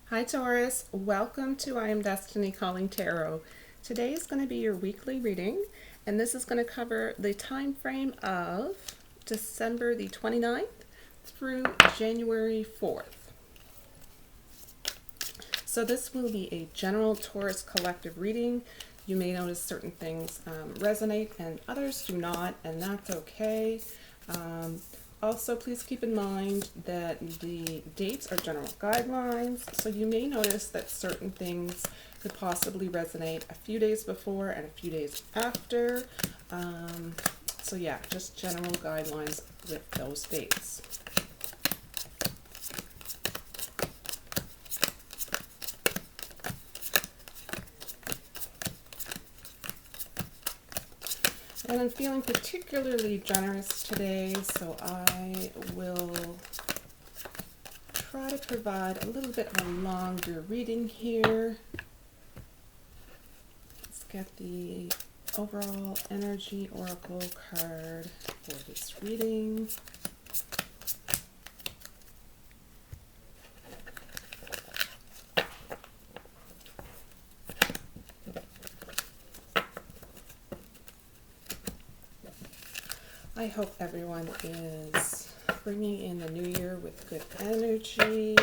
Hi Taurus, welcome to I Am Destiny Calling Tarot. Today is going to be your weekly reading, and this is going to cover the time frame of December the 29th through January 4th. So this will be a general Taurus collective reading. You may notice certain things resonate and others do not, and that's okay. Also, please keep in mind that the dates are general guidelines, so you may notice that certain things could possibly resonate a few days before and a few days after. So yeah, just general guidelines with those dates. And I'm feeling particularly generous today, so I will try to provide a little bit of a longer reading here. Let's get the overall energy oracle card for this reading. I hope everyone is bringing in the new year with good energy.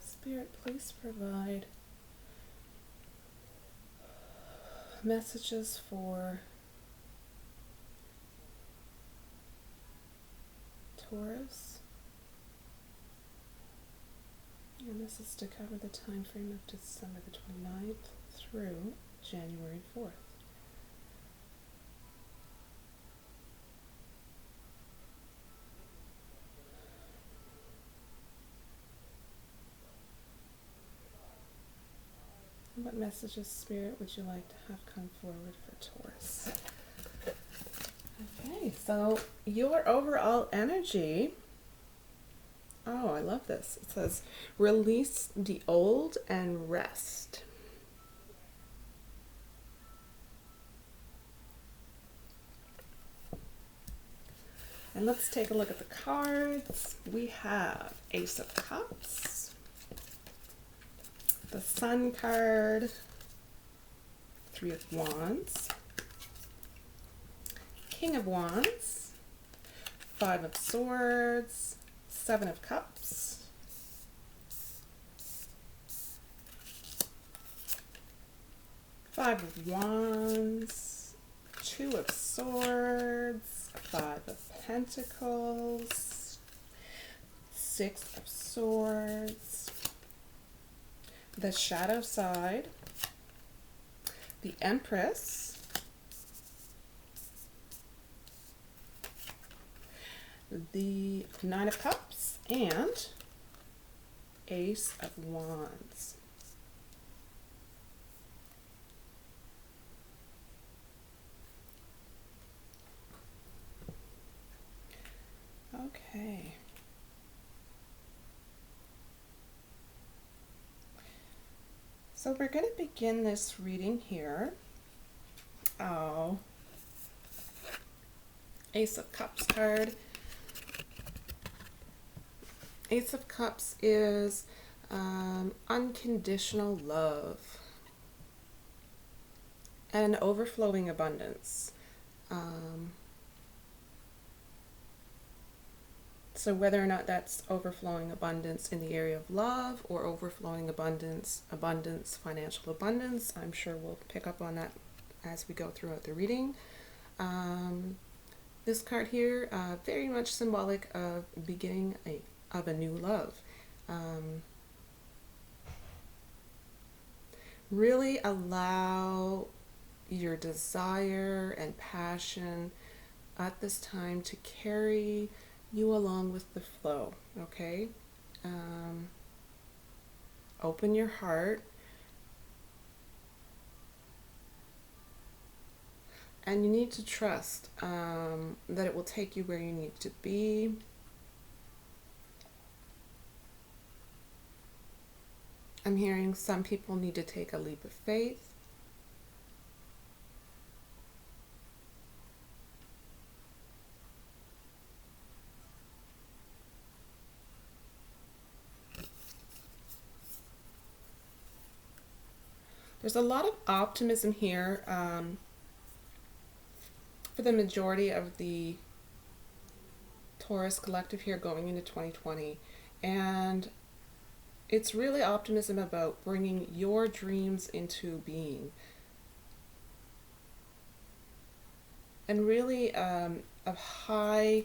Spirit, please provide messages for Taurus. And this is to cover the time frame of December the 29th through January 4th. What messages, Spirit, would you like to have come forward for Taurus? Okay, so your overall energy. Oh, I love this. It says, release the old and rest. And let's take a look at the cards. We have Ace of Cups, the Sun card, Three of Wands, King of Wands, Five of Swords, Seven of Cups, Five of Wands, Two of Swords, Five of Pentacles, Six of Swords, the Shadow side, the Empress, the Nine of Cups, and Ace of Wands. Okay. So we're going to begin this reading here. Oh, Ace of Cups card. Ace of Cups is unconditional love and overflowing abundance. So whether or not that's overflowing abundance in the area of love or overflowing abundance, financial abundance, I'm sure we'll pick up on that as we go throughout the reading. This card here, very much symbolic of beginning of a new love. Really allow your desire and passion at this time to carry you along with the flow, okay? Open your heart and you need to trust that it will take you where you need to be. I'm hearing some people need to take a leap of faith. There's a lot of optimism here for the majority of the Taurus collective here going into 2020. And it's really optimism about bringing your dreams into being. And really a high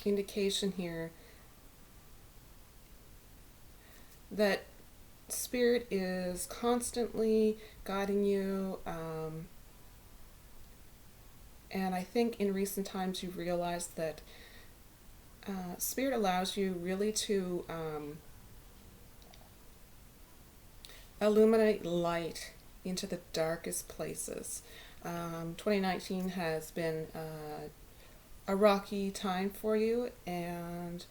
indication here that Spirit is constantly guiding you, and I think in recent times you've realized that Spirit allows you really to illuminate light into the darkest places. 2019 has been a rocky time for you, and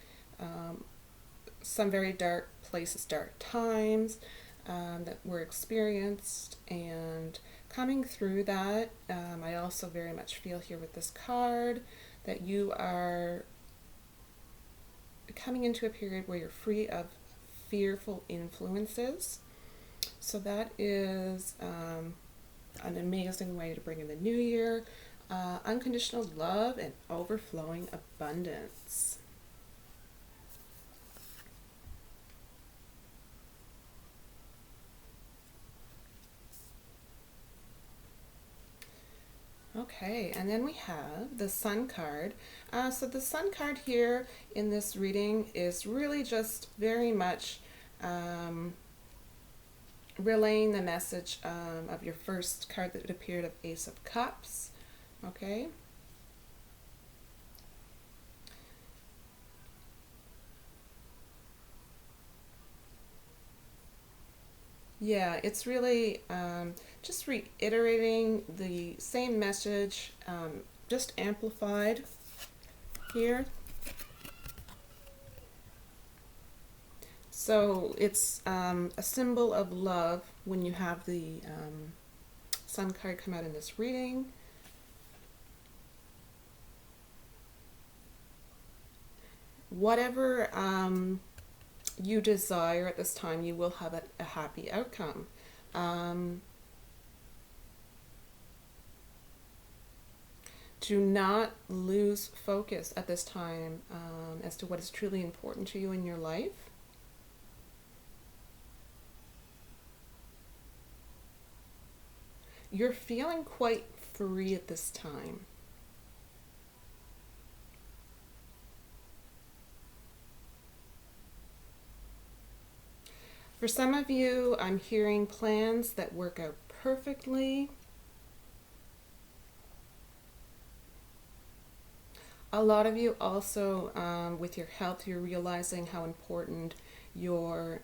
some very dark places, dark times that were experienced, and coming through that, I also very much feel here with this card that you are coming into a period where you're free of fearful influences. So that is an amazing way to bring in the new year. Unconditional love and overflowing abundance. Okay, and then we have the Sun card. So the Sun card here in this reading is really just very much relaying the message of your first card that appeared of Ace of Cups. Okay. Yeah, it's really just reiterating the same message, just amplified here. So it's a symbol of love when you have the Sun card come out in this reading. Whatever you desire at this time, you will have a happy outcome. Do not lose focus at this time as to what is truly important to you in your life. You're feeling quite free at this time. For some of you, I'm hearing plans that work out perfectly. A lot of you also, with your health, you're realizing how important your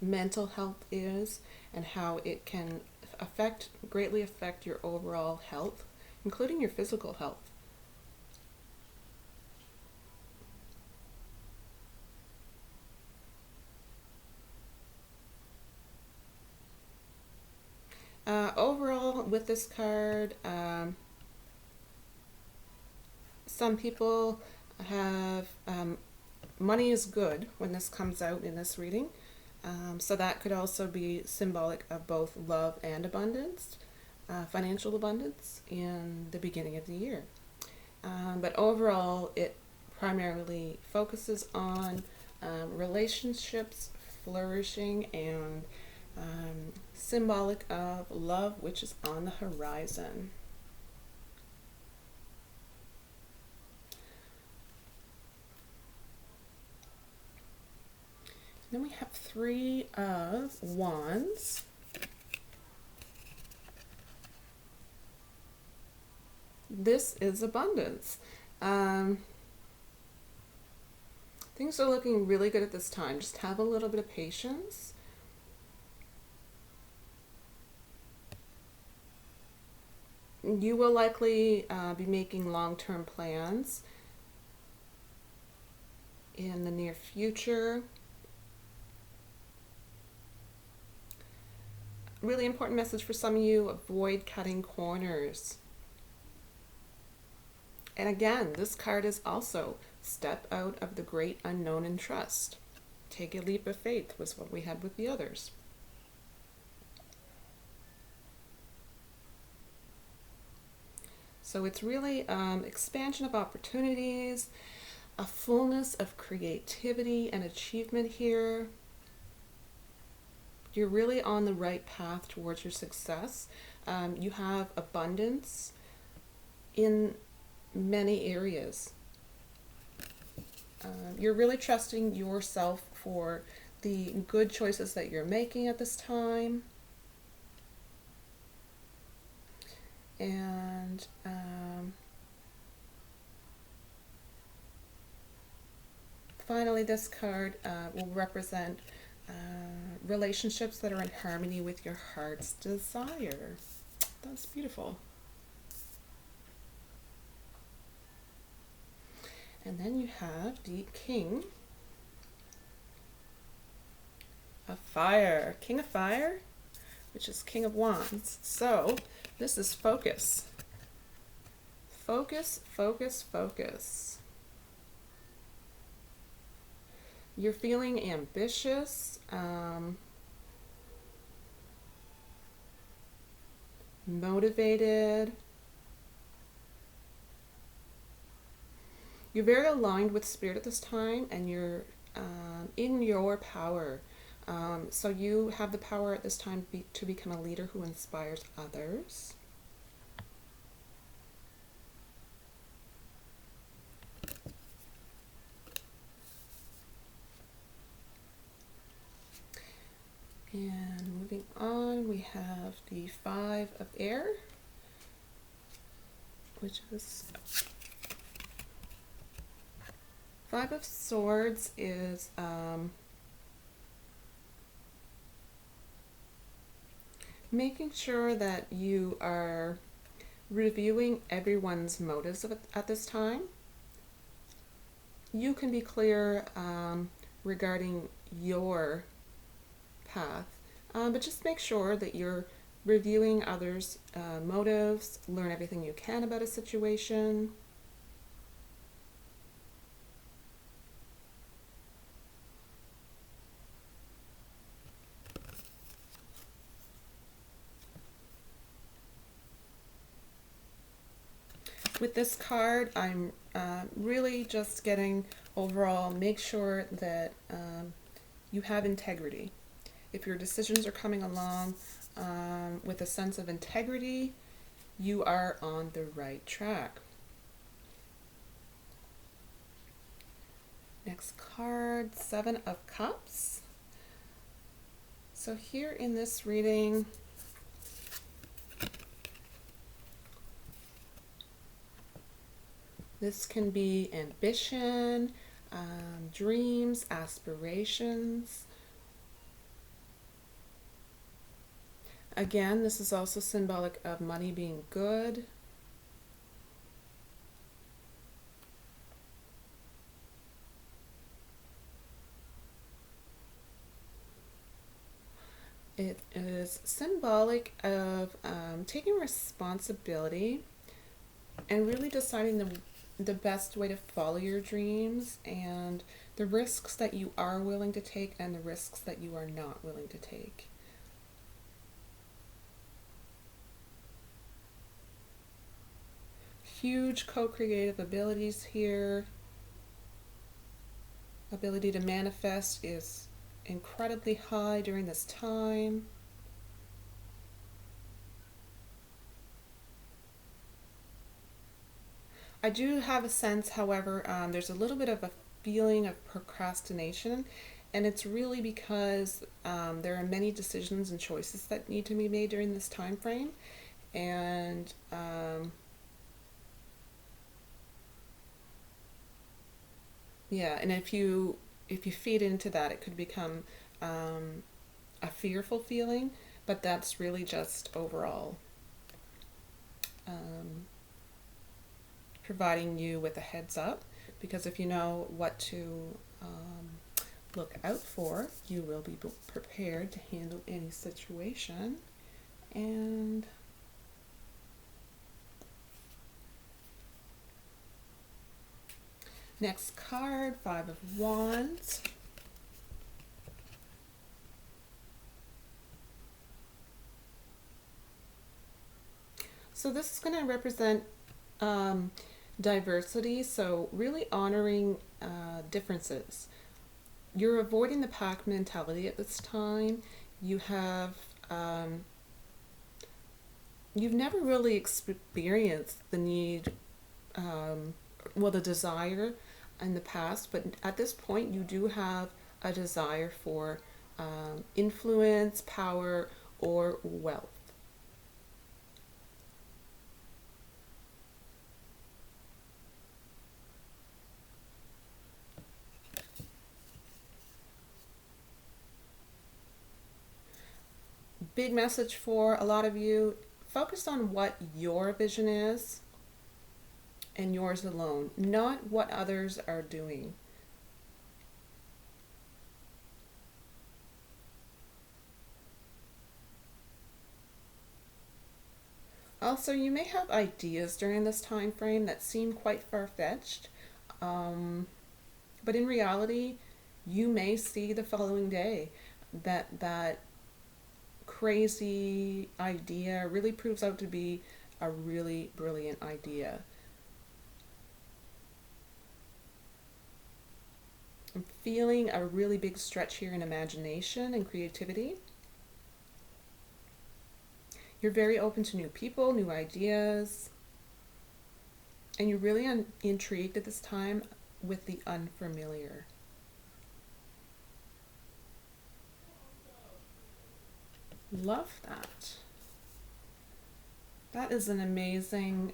mental health is and how it can greatly affect your overall health, including your physical health. Overall, with this card, some people have money is good when this comes out in this reading. So that could also be symbolic of both love and abundance, financial abundance in the beginning of the year. But overall, it primarily focuses on relationships flourishing and symbolic of love, which is on the horizon. Then we have Three of Wands. This is abundance. Things are looking really good at this time. Just have a little bit of patience. You will likely be making long-term plans in the near future. Really important message for some of you: avoid cutting corners. And again, this card is also step out of the great unknown and trust. take a leap of faith was what we had with the others. So it's really expansion of opportunities, a fullness of creativity and achievement here. You're really on the right path towards your success. You have abundance in many areas. You're really trusting yourself for the good choices that you're making at this time. And finally, this card will represent relationships that are in harmony with your heart's desire. That's beautiful. And then you have the King of Fire. King of Fire, which is King of Wands. So this is focus. Focus, focus, focus. You're feeling ambitious, motivated. You're very aligned with spirit at this time, and you're in your power. So you have the power at this time to become a leader who inspires others. And moving on, we have the Five of Air, which is Five of Swords is making sure that you are reviewing everyone's motives at this time. You can be clear regarding your path, but just make sure that you're reviewing others' motives, learn everything you can about a situation. With this card, I'm really just getting overall, make sure that you have integrity. If your decisions are coming along with a sense of integrity, you are on the right track. Next card, Seven of Cups. So here in this reading, this can be ambition, dreams, aspirations. Again, this is also symbolic of money being good. It is symbolic of taking responsibility and really deciding the best way to follow your dreams, and the risks that you are willing to take and the risks that you are not willing to take. Huge co-creative abilities here. Ability to manifest is incredibly high during this time. I do have a sense, however, there's a little bit of a feeling of procrastination, and it's really because there are many decisions and choices that need to be made during this time frame, and yeah, and if you feed into that, it could become a fearful feeling, but that's really just overall providing you with a heads up, because if you know what to look out for, you will be prepared to handle any situation. And next card, Five of Wands. So this is going to represent diversity, so really honoring differences. You're avoiding the pack mentality at this time. You have you've never really experienced the need, well, the desire in the past, but at this point you do have a desire for influence, power, or wealth. Big message for a lot of you: focus on what your vision is and yours alone, not what others are doing. Also, you may have ideas during this time frame that seem quite far-fetched, but in reality, you may see the following day that crazy idea really proves out to be a really brilliant idea. I'm feeling a really big stretch here in imagination and creativity. You're very open to new people, new ideas, and you're really intrigued at this time with the unfamiliar. Love that. That is an amazing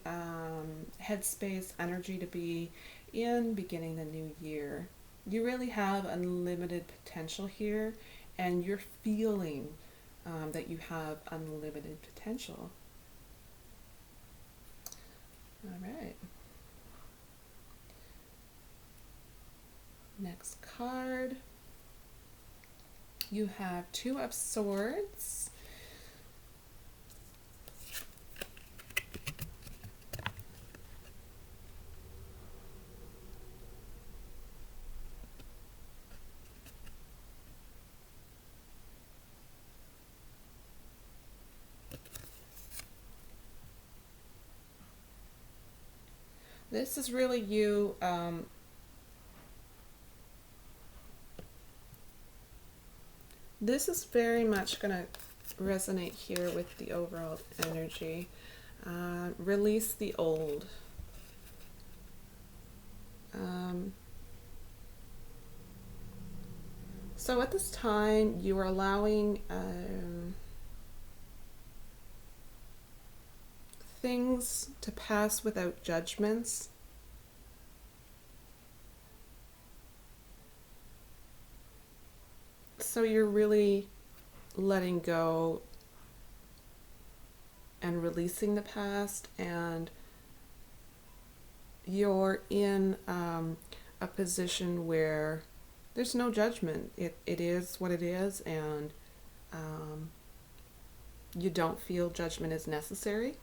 headspace energy to be in beginning the new year. You really have unlimited potential here, and you're feeling that you have unlimited potential. All right. Next card. You have Two of Swords. This is really you this is very much going to resonate here with the overall energy. Release the old. So at this time, you are allowing things to pass without judgments. So you're really letting go and releasing the past, and you're in a position where there's no judgment. It is what it is, and you don't feel judgment is necessary.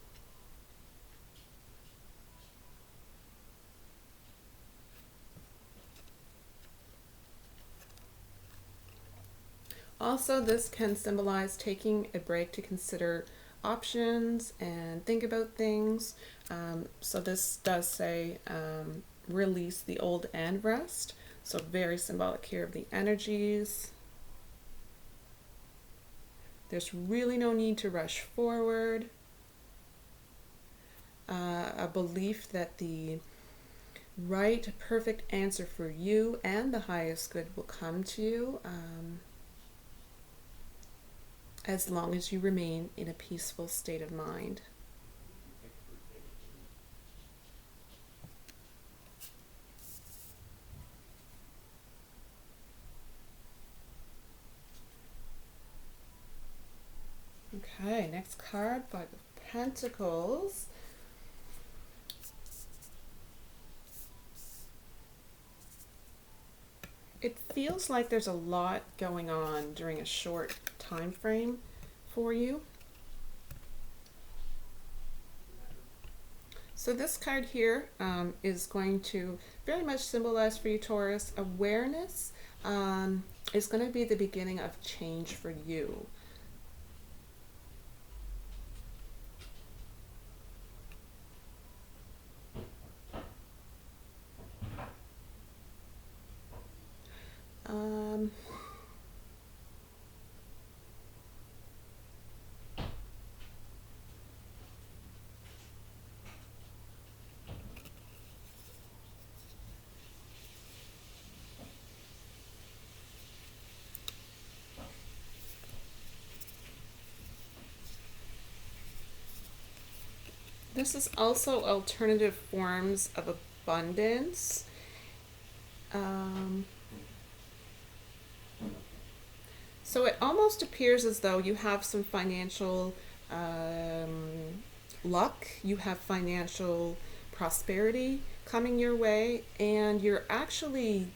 Also, this can symbolize taking a break to consider options and think about things. So this does say release the old and rest. So very symbolic here of the energies. There's really no need to rush forward. A belief that the right, perfect answer for you and the highest good will come to you. As long as you remain in a peaceful state of mind. Okay, next card, Five of Pentacles. It feels like there's a lot going on during a short time frame for you. So this card here is going to very much symbolize for you, Taurus, awareness is going to be the beginning of change for you. Um, this is also alternative forms of abundance. Um, so it almost appears as though you have some financial luck, you have financial prosperity coming your way, and you're actually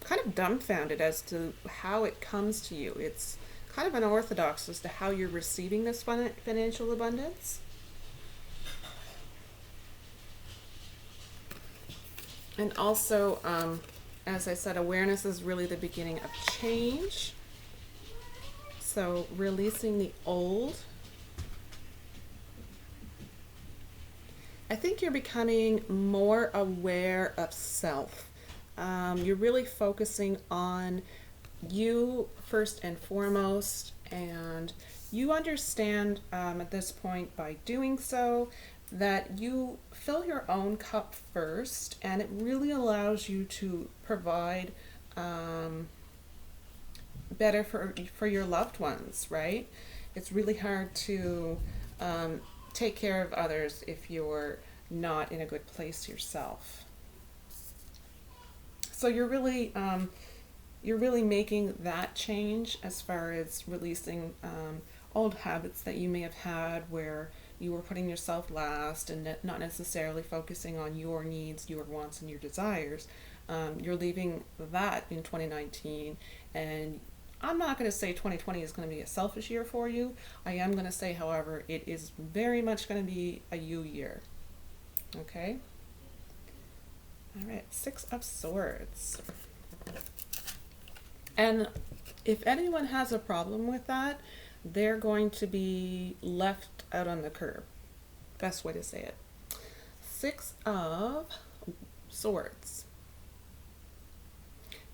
kind of dumbfounded as to how it comes to you. It's kind of unorthodox as to how you're receiving this financial abundance. And also, as I said, awareness is really the beginning of change. So releasing the old. I think you're becoming more aware of self. You're really focusing on you first and foremost, and you understand at this point by doing so that you fill your own cup first, and it really allows you to provide better for your loved ones, right? It's really hard to take care of others if you're not in a good place yourself. So you're really making that change as far as releasing old habits that you may have had where you were putting yourself last and not necessarily focusing on your needs, your wants, and your desires. You're leaving that in 2019, and I'm not going to say 2020 is going to be a selfish year for you. I am going to say, however, it is very much going to be a you year. Okay? All right, Six of Swords. And if anyone has a problem with that, they're going to be left out on the curb. Best way to say it. Six of Swords.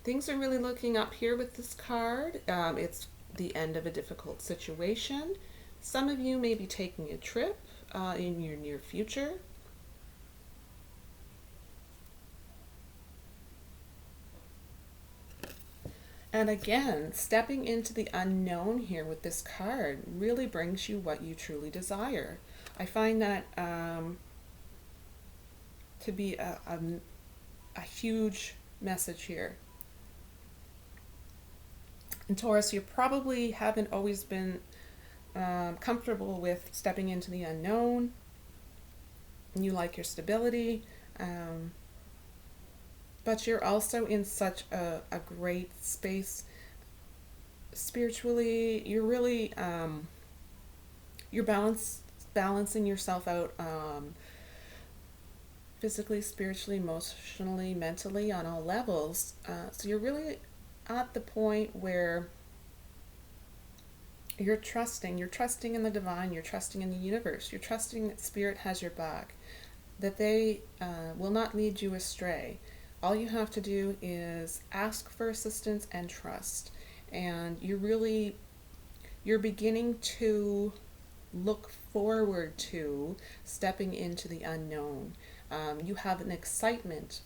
Things are really looking up here with this card. It's the end of a difficult situation. Some of you may be taking a trip in your near future. And again, stepping into the unknown here with this card really brings you what you truly desire. I find that to be a huge message here. And Taurus, you probably haven't always been comfortable with stepping into the unknown. You like your stability. But you're also in such a great space spiritually. You're really you're balancing yourself out physically, spiritually, emotionally, mentally, on all levels. So you're really at the point where you're trusting in the divine, you're trusting in the universe, you're trusting that spirit has your back, that they will not lead you astray. All you have to do is ask for assistance and trust. And you're beginning to look forward to stepping into the unknown. You have an excitement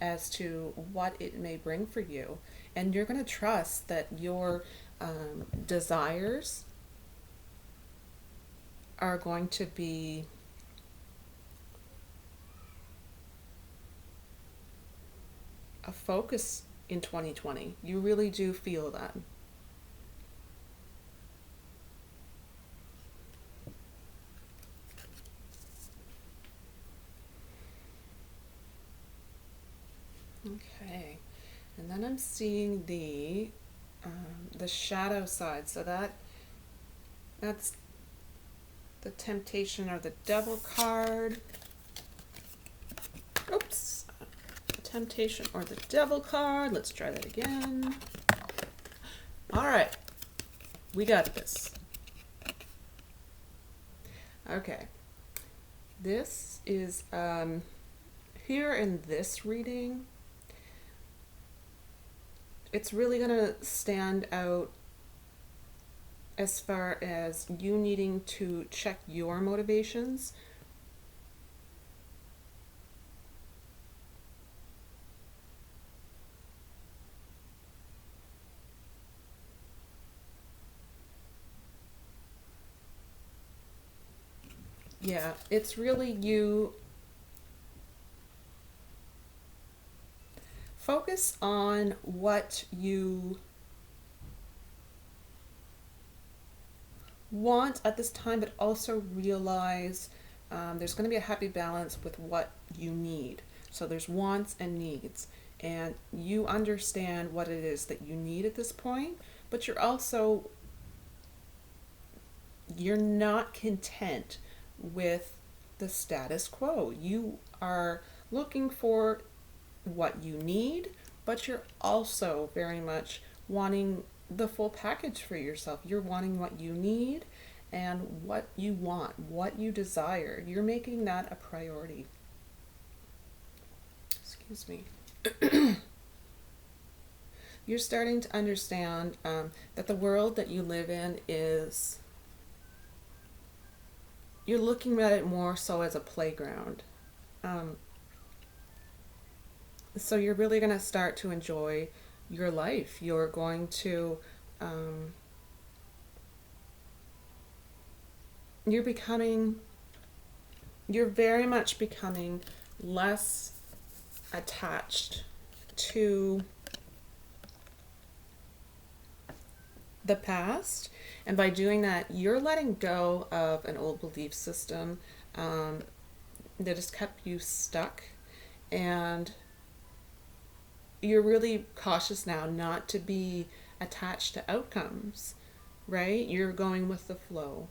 as to what it may bring for you. And you're going to trust that your desires are going to be a focus in 2020. You really do feel that. Okay, and then I'm seeing the shadow side. So that's the temptation or the devil card. Oops. Temptation or the devil card. Let's try that again. All right, we got this. Okay, this is here in this reading it's really going to stand out as far as you needing to check your motivations. Yeah, it's really you. Focus on what you want at this time, but also realize there's going to be a happy balance with what you need. So there's wants and needs, and you understand what it is that you need at this point, but you're not content with the status quo. You are looking for what you need, but you're also very much wanting the full package for yourself. You're wanting what you need and what you want, what you desire. You're making that a priority. Excuse me. You're starting to understand that the world that you live in is, you're looking at it more so as a playground. Um, so you're really going to start to enjoy your life. You're going to, um, you're becoming, you're very much becoming less attached to the past. And by doing that, you're letting go of an old belief system um, that has kept you stuck. And you're really cautious now not to be attached to outcomes, right? You're going with the flow.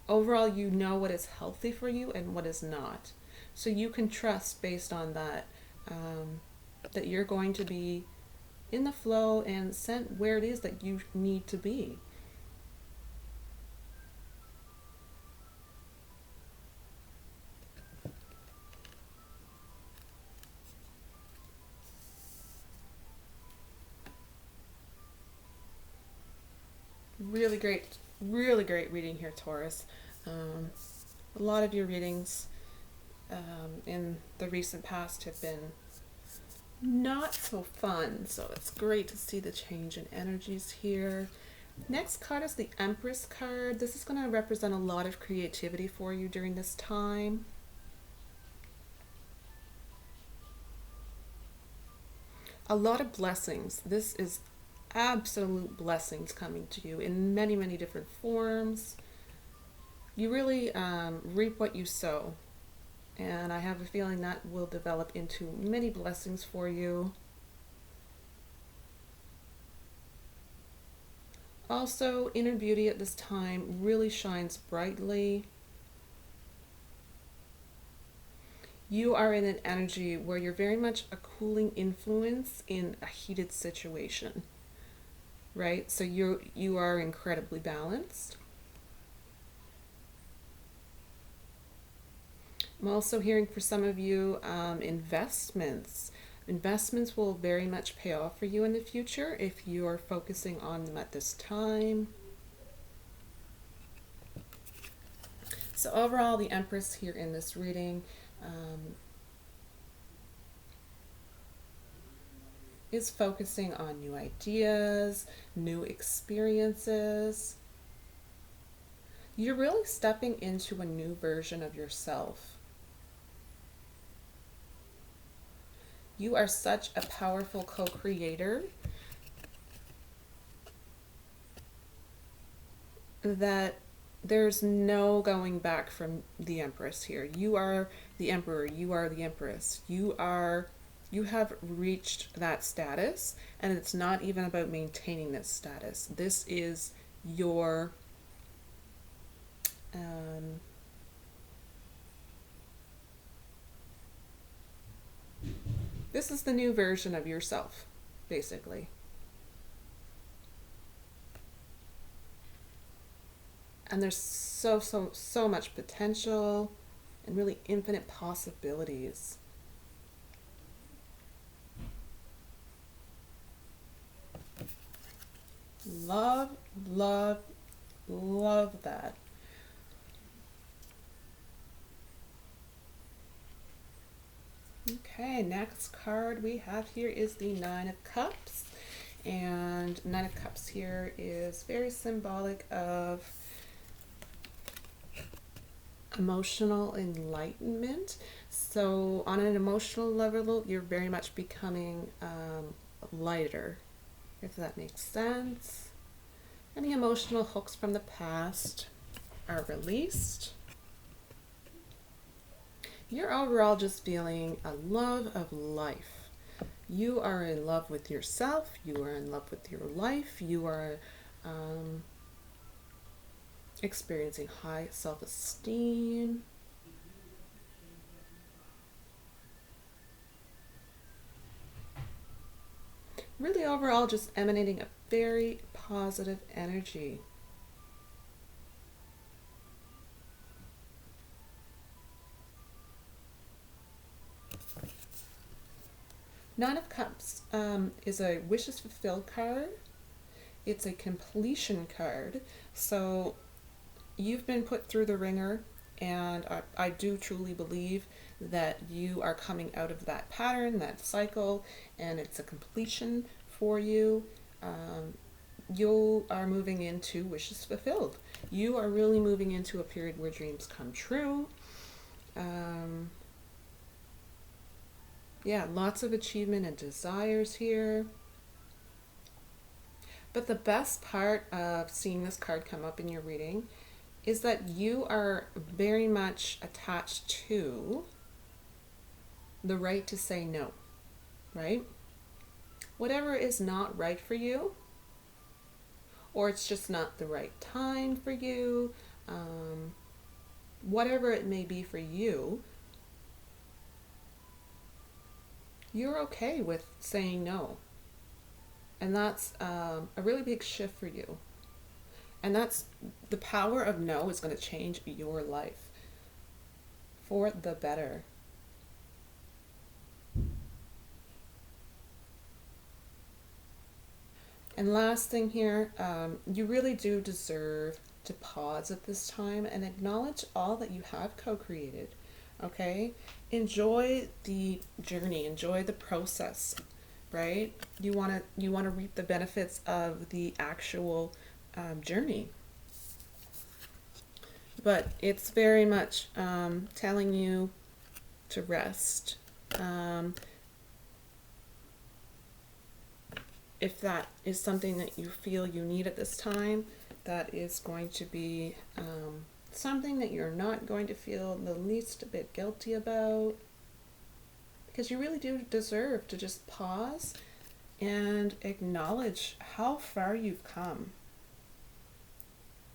Overall, you know what is healthy for you and what is not. So you can trust based on that, that you're going to be in the flow and sent where it is that you need to be. Really great reading here, Taurus. Um, a lot of your readings in the recent past have been not so fun, so it's great to see the change in energies here. Next card is the Empress card. This is going to represent a lot of creativity for you during this time. A lot of blessings. This is absolute blessings coming to you in many, many different forms. You really reap what you sow. And I have a feeling that will develop into many blessings for you. Also, inner beauty at this time really shines brightly. You are in an energy where you're very much a cooling influence in a heated situation, right? So you are incredibly balanced. I'm also hearing for some of you investments. Investments will very much pay off for you in the future if you are focusing on them at this time. So overall, the Empress here in this reading is focusing on new ideas, new experiences. You're really stepping into a new version of yourself. You are such a powerful co-creator that there's no going back from the Empress here. You are the Emperor, you are the Empress. You have reached that status, and it's not even about maintaining this status. This is your this is the new version of yourself, basically. And there's so much potential and really infinite possibilities. Love, love, love that. Okay, next card we have here is the Nine of Cups. And Nine of Cups here is very symbolic of emotional enlightenment. So on an emotional level, you're very much becoming lighter, if that makes sense. Any emotional hooks from the past are released. You're overall just feeling a love of life. You are in love with yourself. You are in love with your life. You are experiencing high self-esteem. Really overall just emanating a very positive energy. Nine of Cups is a wishes fulfilled card. It's a completion card. So you've been put through the ringer, and I do truly believe that you are coming out of that pattern, that cycle, and it's a completion for you. You are moving into wishes fulfilled. You are really moving into a period where dreams come true. Yeah, lots of achievement and desires here. But the best part of seeing this card come up in your reading is that you are very much attached to the right to say no, right? Whatever is not right for you, or it's just not the right time for you, whatever it may be for you, you're okay with saying no. And that's a really big shift for you. And that's the power of no is going to change your life for the better. And last thing here, you really do deserve to pause at this time and acknowledge all that you have co-created. Okay? Enjoy the journey, enjoy the process, right? You want to reap the benefits of the actual journey. But it's very much telling you to rest. If that is something that you feel you need at this time, that is going to be something that you're not going to feel the least bit guilty about, because you really do deserve to just pause and acknowledge how far you've come.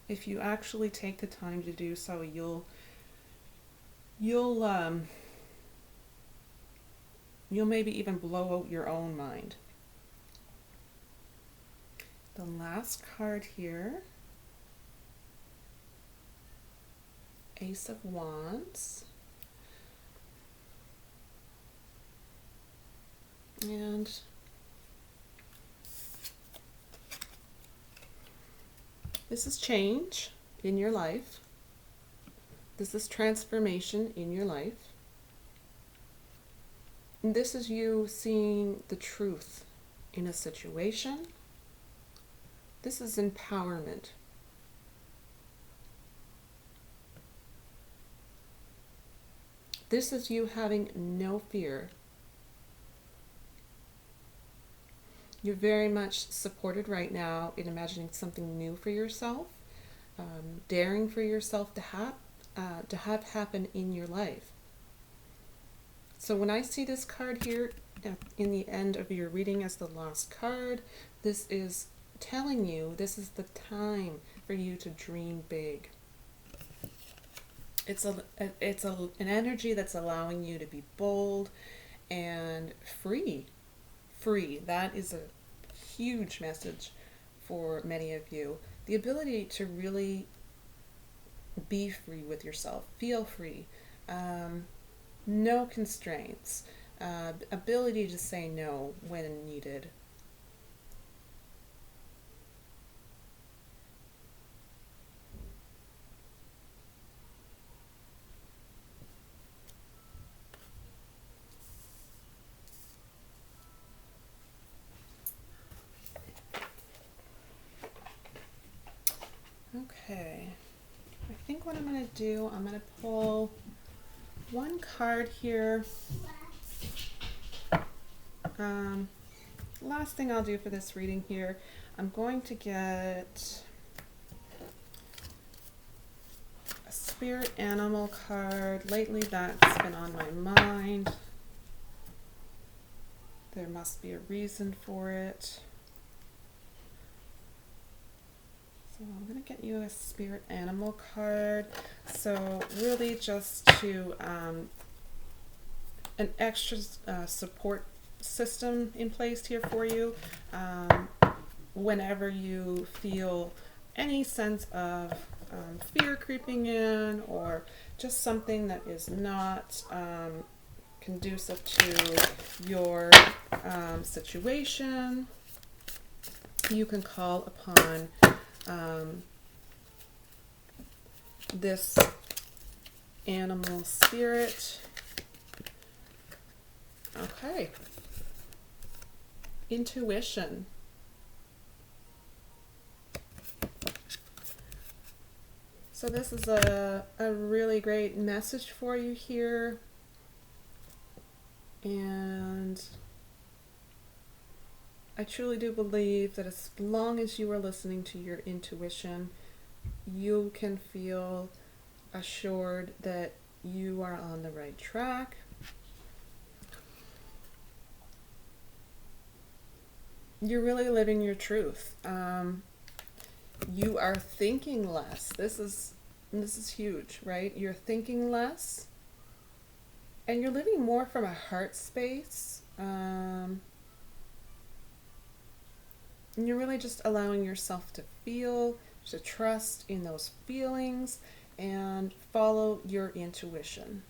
If you actually take the time to do so, you'll maybe even blow out your own mind. The last card here, Ace of Wands. And this is change in your life. This is transformation in your life. And this is you seeing the truth in a situation. This is empowerment. This is you having no fear. You're very much supported right now in imagining something new for yourself, daring for yourself to have happen in your life. So when I see this card here in the end of your reading as the last card, this is telling you this is the time for you to dream big. It's an energy that's allowing you to be bold and free. That is a huge message for many of you. The ability to really be free with yourself, feel free, no constraints, ability to say no when needed. what I'm going to do, I'm going to pull one card here. Last thing I'll do for this reading here, I'm going to get a spirit animal card. Lately that's been on my mind. There must be a reason for it. So I'm going to get you a spirit animal card. So really just to an extra support system in place here for you whenever you feel any sense of fear creeping in, or just something that is not conducive to your situation. You can call upon this animal spirit. Okay. Intuition. So this is a really great message for you here. And I truly do believe that as long as you are listening to your intuition, you can feel assured that you are on the right track. You're really living your truth. You are thinking less. This is huge, right? You're thinking less, and you're living more from a heart space. And you're really just allowing yourself to feel, to trust in those feelings, and follow your intuition.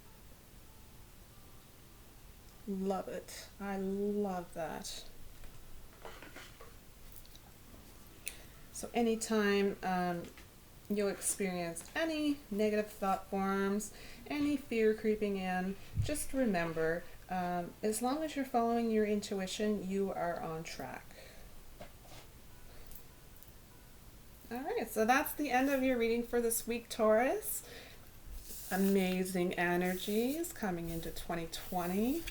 Love it. I love that. So anytime you'll experience any negative thought forms, any fear creeping in, just remember, as long as you're following your intuition, you are on track. All right, so that's the end of your reading for this week, Taurus. Amazing energies coming into 2020.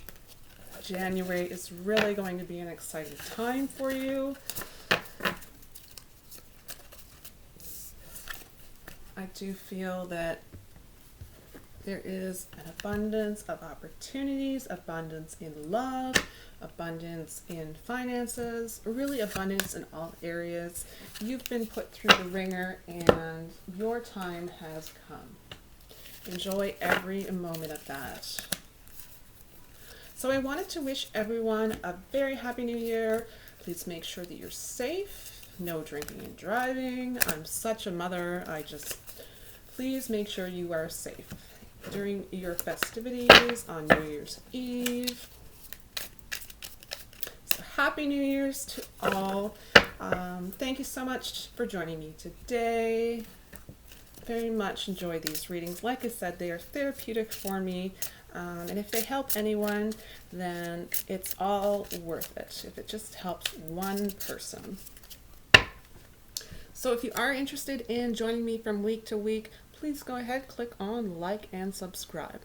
January is really going to be an exciting time for you. I do feel that there is an abundance of opportunities, abundance in love, abundance in finances, really abundance in all areas. You've been put through the ringer and your time has come. Enjoy every moment of that. So I wanted to wish everyone a very happy new year. Please make sure that you're safe. No drinking and driving. I'm such a mother. Please make sure you are safe during your festivities on New Year's Eve. So happy New Year's to all. Thank you so much for joining me today. Very much enjoy these readings. Like I said, they are therapeutic for me. And if they help anyone, then it's all worth it. If it just helps one person. So if you are interested in joining me from week to week, please go ahead, click on like and subscribe.